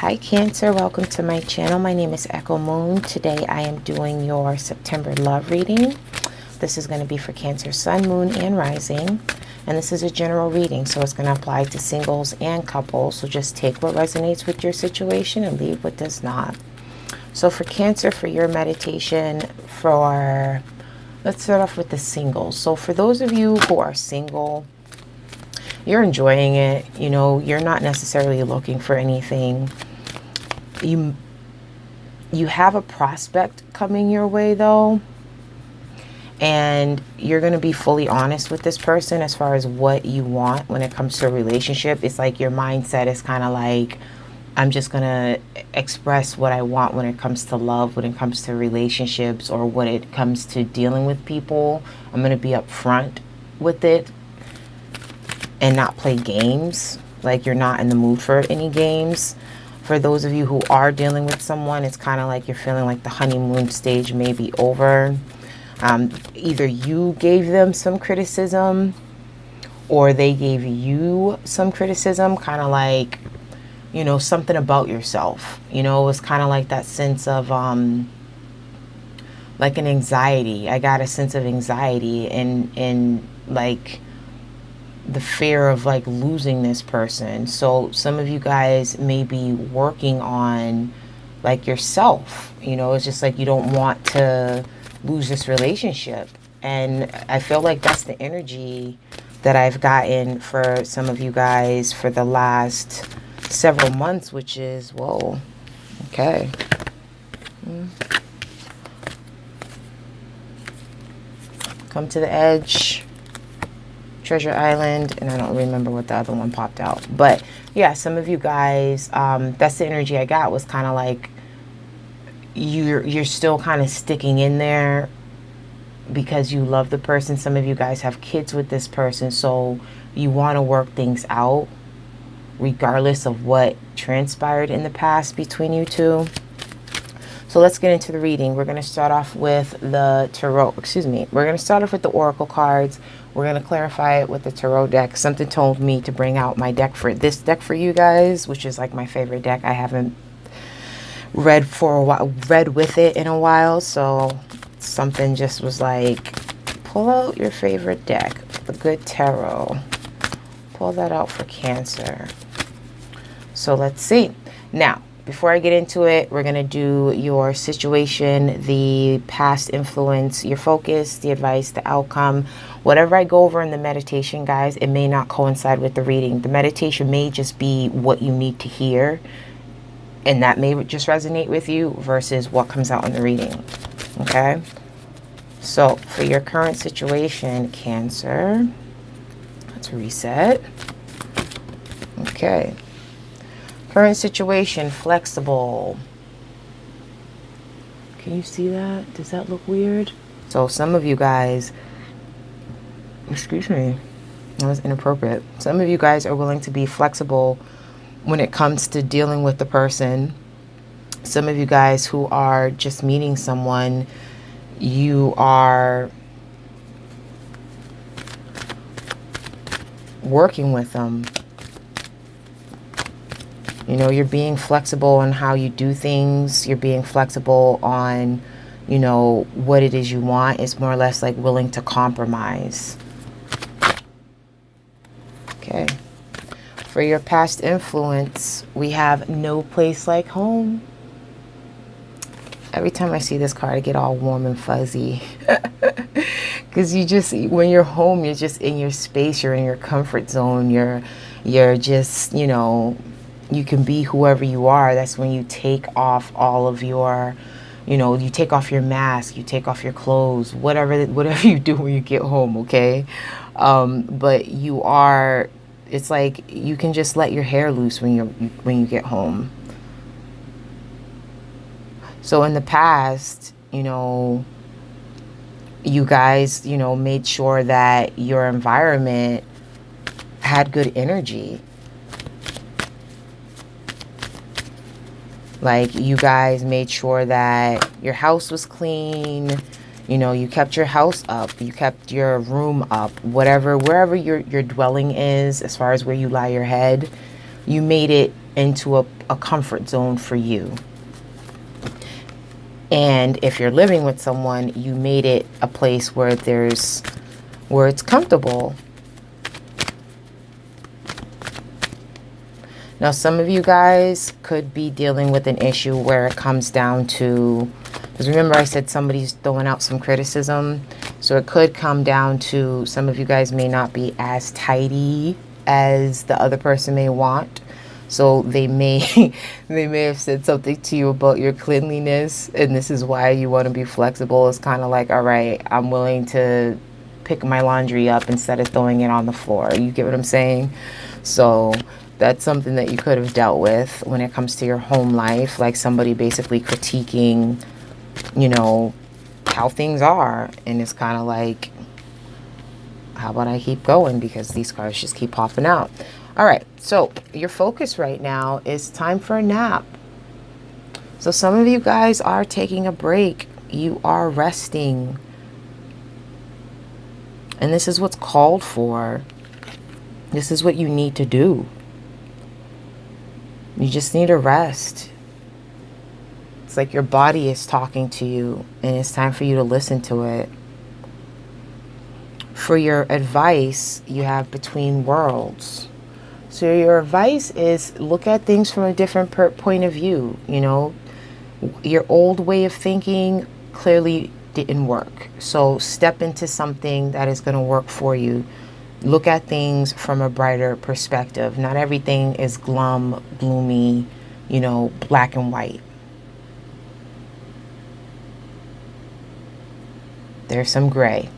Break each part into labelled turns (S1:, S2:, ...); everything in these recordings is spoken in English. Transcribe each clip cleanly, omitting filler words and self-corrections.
S1: Hi Cancer, welcome to my channel. My name is Echo Moon. Today I am doing your September love reading. This is going to be for Cancer Sun, Moon, and Rising. And this is a general reading, so it's going to apply to singles and couples. So just take what resonates with your situation and leave what does not. So for Cancer, for your meditation, let's start off with the singles. So for those of you who are single, you're enjoying it. You know, you're not necessarily looking for anything. You have a prospect coming your way though, and you're going to be fully honest with this person as far as what you want when it comes to a relationship. It's like your mindset is kind of like, I'm just going to express what I want when it comes to love, when it comes to relationships, or when it comes to dealing with people. I'm going to be upfront with it and not play games. Like, you're not in the mood for any games. For those of you who are dealing with someone, it's kind of like you're feeling like the honeymoon stage may be over. Either you gave them some criticism or they gave you some criticism, kind of like, you know, something about yourself. You know, it was kind of like that sense of like an anxiety. I got a sense of anxiety and like the fear of like losing this person. So some of you guys may be working on like yourself. You know, it's just like you don't want to lose this relationship. And I feel like that's the energy that I've gotten for some of you guys for the last several months, which is, whoa, okay. Come to the edge. Treasure Island, and I don't remember what the other one popped out. But yeah, some of you guys, that's the energy I got, was kind of like you're still kind of sticking in there because you love the person. Some of you guys have kids with this person, so you want to work things out regardless of what transpired in the past between you two. So let's get into the reading. We're going to start off with the tarot. We're going to start off with the oracle cards. We're going to clarify it with the tarot deck. Something told me to bring out my deck for this deck for you guys, which is like my favorite deck. I haven't read with it in a while, so something just was like, pull out your favorite deck, the good tarot. Pull that out for Cancer. So let's see. Now, before I get into it, we're going to do your situation, the past influence, your focus, the advice, the outcome. Whatever I go over in the meditation, guys, it may not coincide with the reading. The meditation may just be what you need to hear, and that may just resonate with you versus what comes out in the reading. Okay? So, for your current situation, Cancer, let's reset. Okay. Current situation, flexible. Can you see that? Does that look weird? So some of you guys, excuse me, that was inappropriate. Some of you guys are willing to be flexible when it comes to dealing with the person. Some of you guys who are just meeting someone, you are working with them. You know, you're being flexible on how you do things. You're being flexible on, you know, what it is you want. It's more or less like willing to compromise. Okay. For your past influence, we have no place like home. Every time I see this card, I get all warm and fuzzy. Because you just, when you're home, you're just in your space. You're in your comfort zone. You're just, you know, you can be whoever you are. That's when you take off all of your, you know, you take off your mask, you take off your clothes, whatever you do when you get home, okay? But you are, it's like you can just let your hair loose when you get home. So in the past, you know, you guys, you know, made sure that your environment had good energy. Like, you guys made sure that your house was clean. You know, you kept your house up. You kept your room up. Wherever your dwelling is, as far as where you lie your head, you made it into a comfort zone for you. And if you're living with someone, you made it a place where it's comfortable. Now, some of you guys could be dealing with an issue where it comes down to, because remember I said somebody's throwing out some criticism. So it could come down to some of you guys may not be as tidy as the other person may want. So they may have said something to you about your cleanliness, and this is why you want to be flexible. It's kind of like, all right, I'm willing to pick my laundry up instead of throwing it on the floor. You get what I'm saying? So that's something that you could have dealt with when it comes to your home life, like somebody basically critiquing, you know, how things are. And it's kind of like, how about I keep going, because these cards just keep popping out. All right, so your focus right now is time for a nap. So some of you guys are taking a break. You are resting. And this is what's called for. This is what you need to do. You just need to rest. It's like your body is talking to you, and it's time for you to listen to it. For your advice, you have between worlds. So your advice is look at things from a different point of view. You know, your old way of thinking clearly didn't work. So step into something that is going to work for you. Look at things from a brighter perspective. Not everything is glum, gloomy, you know, black and white. There's some gray.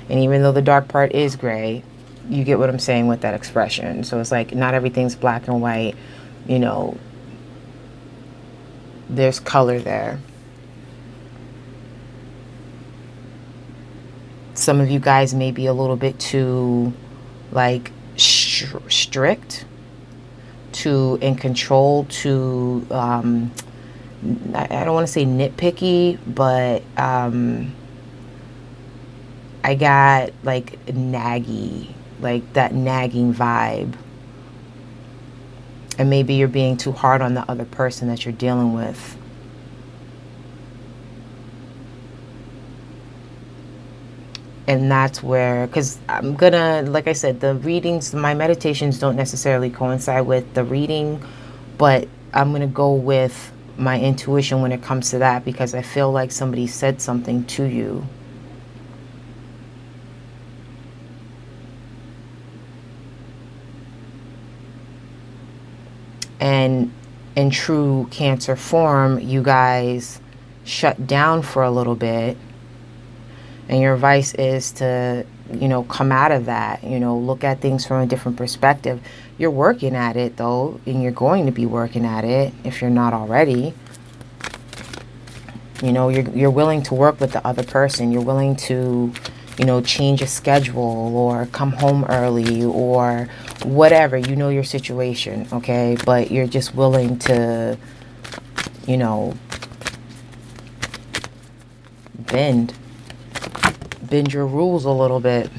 S1: And even though the dark part is gray, you get what I'm saying with that expression. So it's like not everything's black and white, you know, there's color there. Some of you guys may be a little bit too like strict, too in control, too I don't want to say nitpicky, but I got like naggy, like that nagging vibe. And maybe you're being too hard on the other person that you're dealing with. And that's where, because I'm gonna, like I said, the readings, my meditations don't necessarily coincide with the reading, but I'm gonna go with my intuition when it comes to that, because I feel like somebody said something to you. And in true Cancer form, you guys shut down for a little bit. And your advice is to, you know, come out of that, you know, look at things from a different perspective. You're working at it, though, and you're going to be working at it if you're not already. You know, you're willing to work with the other person. You're willing to, you know, change a schedule or come home early or whatever. You know your situation, okay? But you're just willing to, you know, bend your rules a little bit.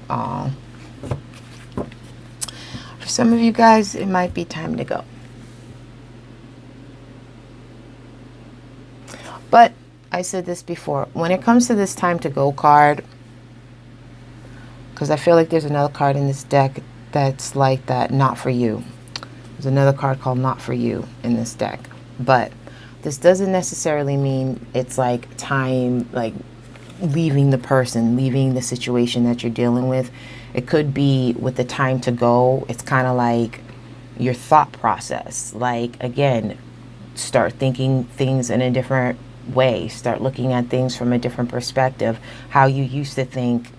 S1: For some of you guys, it might be time to go. But I said this before, when it comes to this time to go card, because I feel like there's another card in this deck that's like that, not for you. There's another card called not for you in this deck. But this doesn't necessarily mean it's like time, like leaving the person, leaving the situation that you're dealing with. It could be with the time to go. It's kind of like your thought process. Like, again, start thinking things in a different way. Start looking at things from a different perspective. How you used to think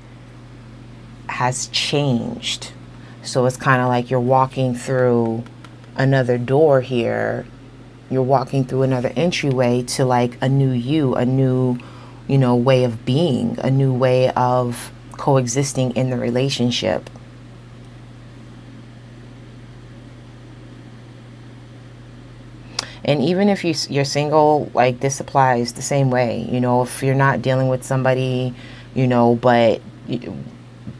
S1: has changed. So it's kind of like you're walking through another door here. You're walking through another entryway to like a new you, a new, you know, way of being, a new way of coexisting in the relationship. And even if you're single, like this applies the same way. You know, if you're not dealing with somebody, you know, but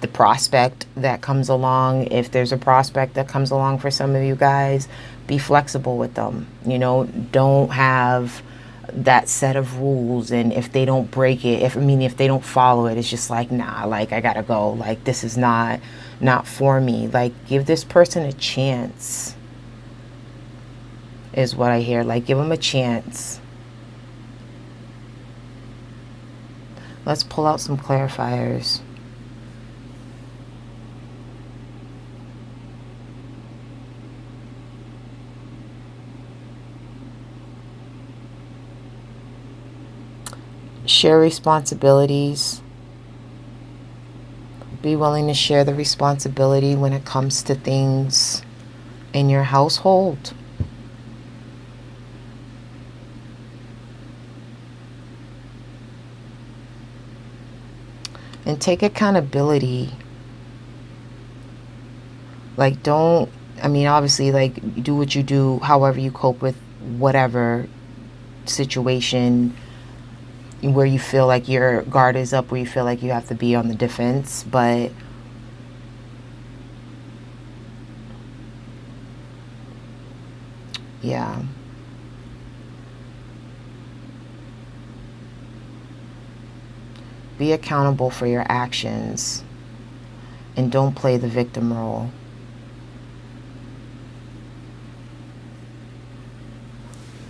S1: the prospect that comes along. If there's a prospect that comes along for some of you guys, be flexible with them. You know, don't have that set of rules, and if they don't break it, if they don't follow it, it's just like, nah, like I gotta go, like this is not for me. Like, give this person a chance is what I hear. Like, give them a chance. Let's pull out some clarifiers. Share responsibilities. Be willing to share the responsibility when it comes to things in your household. And take accountability. Like, don't, obviously, like, do what you do, however you cope with whatever situation where you feel like your guard is up, where you feel like you have to be on the defense. But yeah. Be accountable for your actions and don't play the victim role.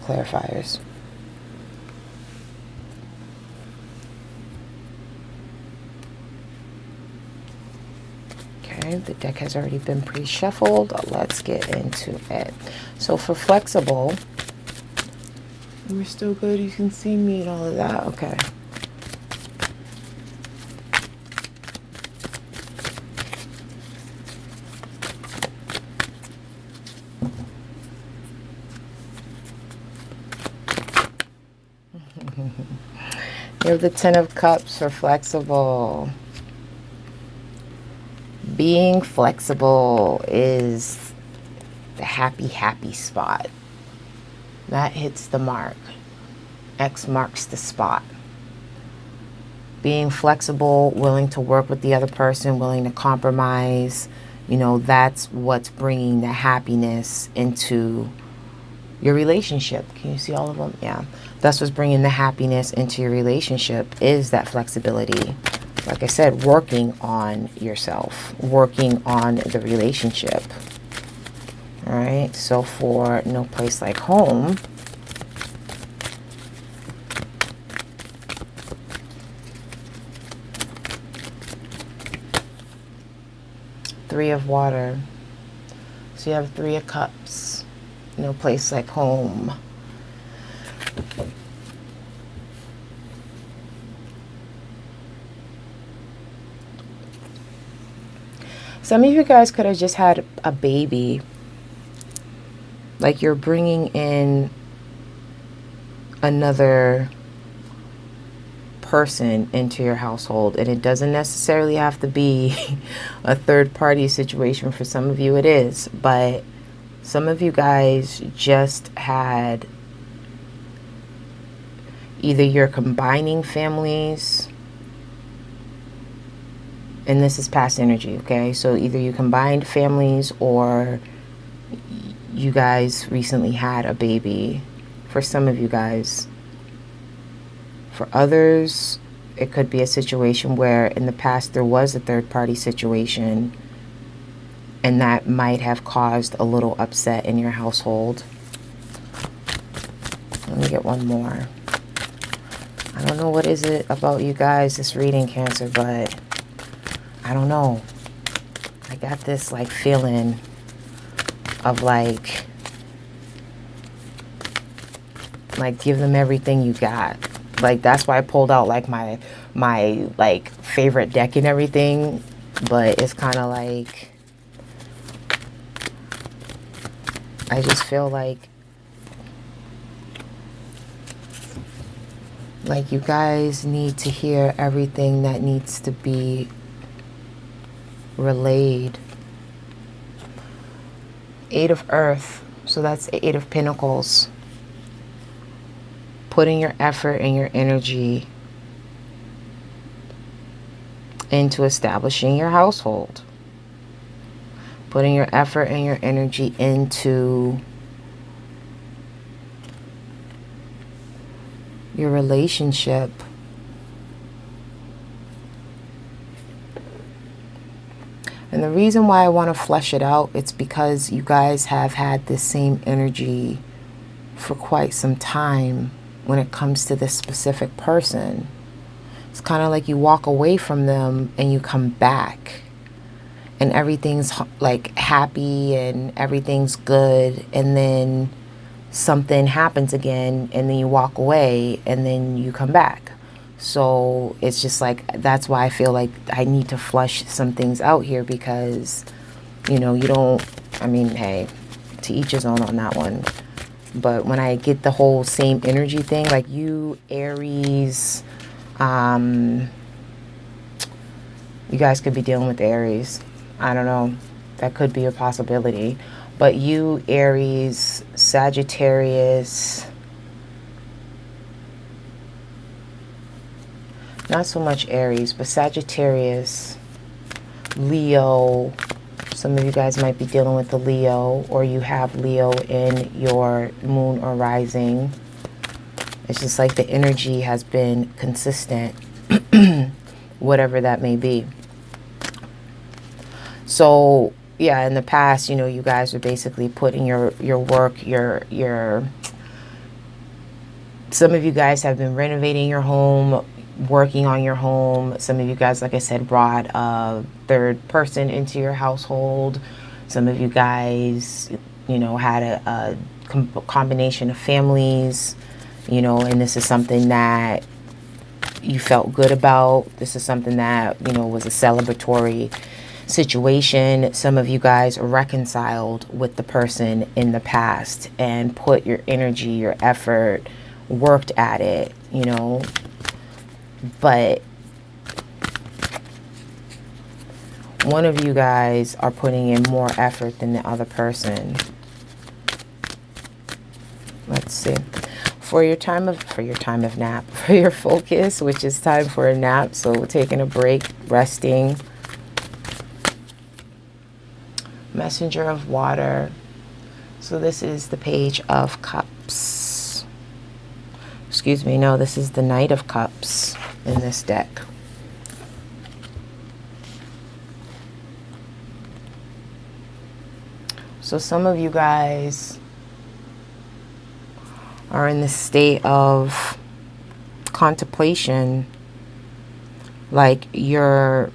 S1: Clarifiers. Okay, the deck has already been pre-shuffled. Let's get into it. So for flexible, we're still good. You can see me and all of that. Okay. You have the Ten of Cups for flexible. Being flexible is the happy spot. That hits the mark. X marks the spot. Being flexible, willing to work with the other person, willing to compromise, that's what's bringing the happiness into your relationship. Can you see all of them? Yeah. That's what's bringing the happiness into your relationship, is that flexibility. Like I said, working on yourself, working on the relationship. All right. So for No Place Like Home, Three of Water. So you have Three of Cups. No place like home. Some of you guys could have just had a baby. Like, you're bringing in another person into your household, and it doesn't necessarily have to be a third party situation. For some of you it is, but some of you guys just had, either you're combining families, and this is past energy, okay? So either you combined families or you guys recently had a baby. For some of you guys. For others, it could be a situation where in the past there was a third party situation, and that might have caused a little upset in your household. Let me get one more. I don't know what is it about you guys, this reading, Cancer, but I don't know. I got this like feeling of like give them everything you got. Like, that's why I pulled out like my like favorite deck and everything, but it's kind of like, I just feel like you guys need to hear everything that needs to be relayed. Eight of Earth, so that's Eight of Pentacles. Putting your effort and your energy into establishing your household, putting your effort and your energy into your relationship. And the reason why I want to flesh it out, it's because you guys have had this same energy for quite some time when it comes to this specific person. It's kind of like you walk away from them and you come back and everything's like happy and everything's good, and then something happens again and then you walk away and then you come back. So it's just like, that's why I feel like I need to flush some things out here, because, you know, you don't, I mean, hey, to each his own on that one. But when I get the whole same energy thing, like you Aries, you guys could be dealing with Aries. I don't know. That could be a possibility. But you Aries, Sagittarius, not so much Aries, but Sagittarius, Leo. Some of you guys might be dealing with the Leo, or you have Leo in your moon or rising. It's just like the energy has been consistent, whatever that may be. So, yeah, in the past, you know, you guys are basically putting your work, some of you guys have been renovating your home, working on your home. Some of you guys, like I said, brought a third person into your household. Some of you guys, you know, had a combination of families, you know, and this is something that you felt good about. This is something that, you know, was a celebratory situation. Some of you guys reconciled with the person in the past and put your energy, your effort, worked at it, you know. But one of you guys are putting in more effort than the other person. Let's see. For your time of nap, for your focus, which is time for a nap, so taking a break, resting. Messenger of water. So this is the Page of Cups. Excuse me, no, this is the Knight of Cups in this deck. So some of you guys are in the state of contemplation, like you're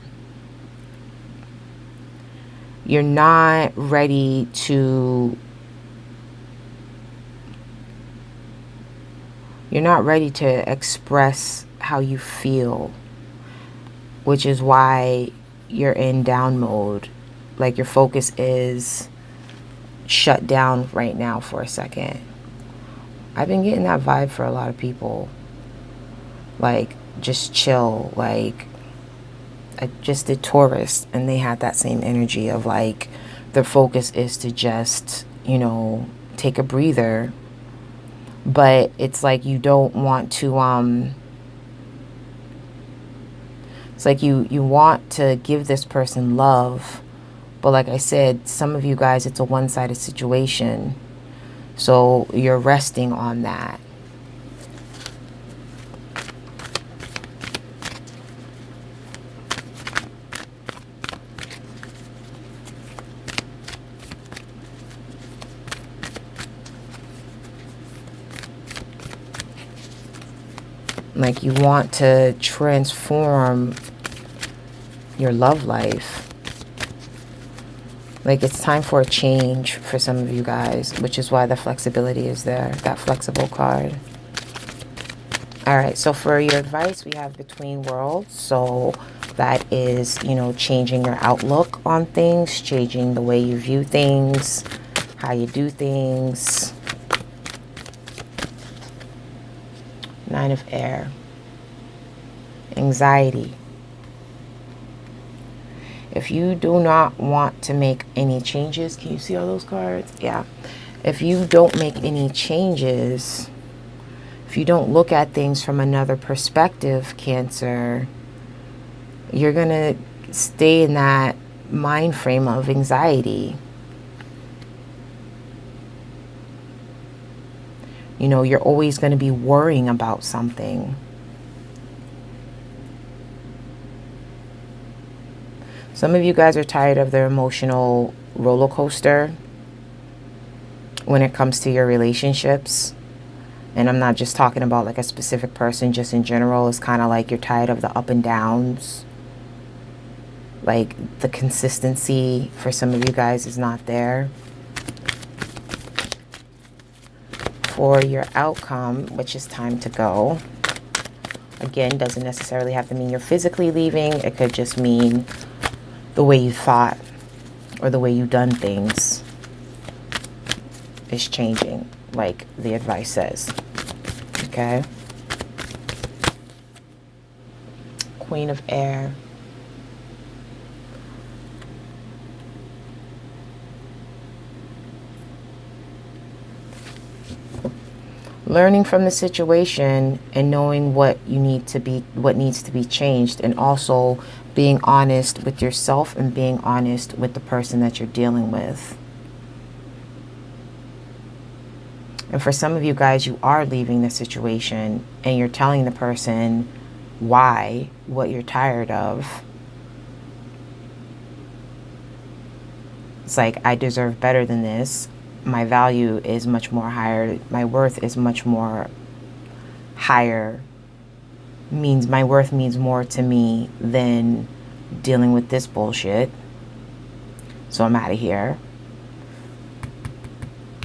S1: not ready to express how you feel, which is why you're in down mode. Like your focus is shut down right now for a second. I've been getting that vibe for a lot of people. Like, just chill. Like, I just did Taurus, and they had that same energy of like, their focus is to just, you know, take a breather. But it's like you don't want to, it's like you want to give this person love. But like I said, some of you guys, it's a one-sided situation. So you're resting on that. Like you want to transform your love life. Like it's time for a change for some of you guys, which is why the flexibility is there, that flexible card. All right, so for your advice, we have Between Worlds. So that is, you know, changing your outlook on things, changing the way you view things, how you do things. Nine of Air. Anxiety. If you do not want to make any changes, can you see all those cards? Yeah. If you don't make any changes, if you don't look at things from another perspective, Cancer, you're going to stay in that mind frame of anxiety. You know, you're always going to be worrying about something. Some of you guys are tired of the emotional roller coaster when it comes to your relationships. And I'm not just talking about like a specific person, just in general. It's kind of like you're tired of the up and downs. Like the consistency for some of you guys is not there. For your outcome, which is time to go. Again, doesn't necessarily have to mean you're physically leaving. It could just mean the way you thought or the way you done things is changing, like the advice says. Okay. Queen of Air. Learning from the situation and knowing what needs to be changed, and also being honest with yourself and being honest with the person that you're dealing with. And for some of you guys, you are leaving the situation and you're telling the person why, what you're tired of. It's like, I deserve better than this. My value is much more higher. My worth is much more higher. My worth means more to me than dealing with this bullshit. So I'm out of here.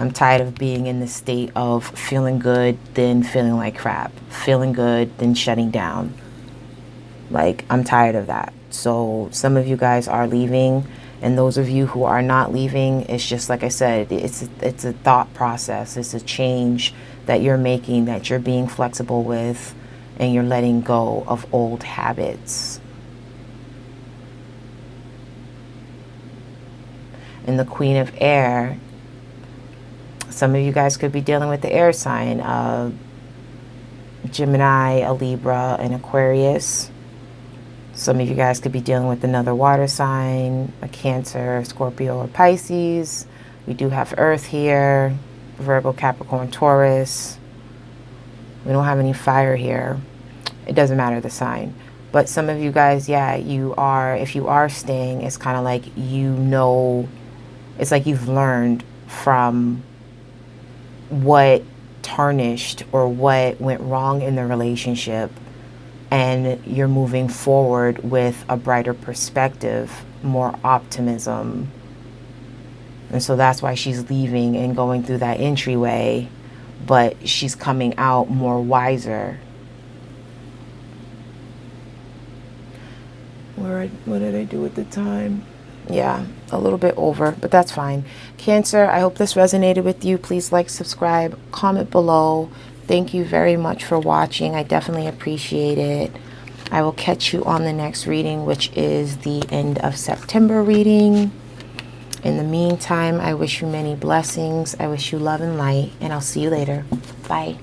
S1: I'm tired of being in the state of feeling good, then feeling like crap. Feeling good, then shutting down. Like, I'm tired of that. So some of you guys are leaving. And those of you who are not leaving, it's just like I said, it's a thought process. It's a change that you're making, that you're being flexible with, and you're letting go of old habits. And the Queen of Air, some of you guys could be dealing with the air sign, Gemini, a Libra, an Aquarius. Some of you guys could be dealing with another water sign, a Cancer, Scorpio, or Pisces. We do have Earth here, Virgo, Capricorn, Taurus. We don't have any fire here. It doesn't matter the sign. But some of you guys, yeah, you are, if you are staying, it's kind of like, you know, it's like you've learned from what tarnished or what went wrong in the relationship. And you're moving forward with a brighter perspective, more optimism. And so that's why she's leaving and going through that entryway, but she's coming out more wiser. What did I do at the time? Yeah, a little bit over, but that's fine. Cancer, I hope this resonated with you. Please like, subscribe, comment below. Thank you very much for watching. I definitely appreciate it. I will catch you on the next reading, which is the end of September reading. In the meantime, I wish you many blessings. I wish you love and light, and I'll see you later. Bye.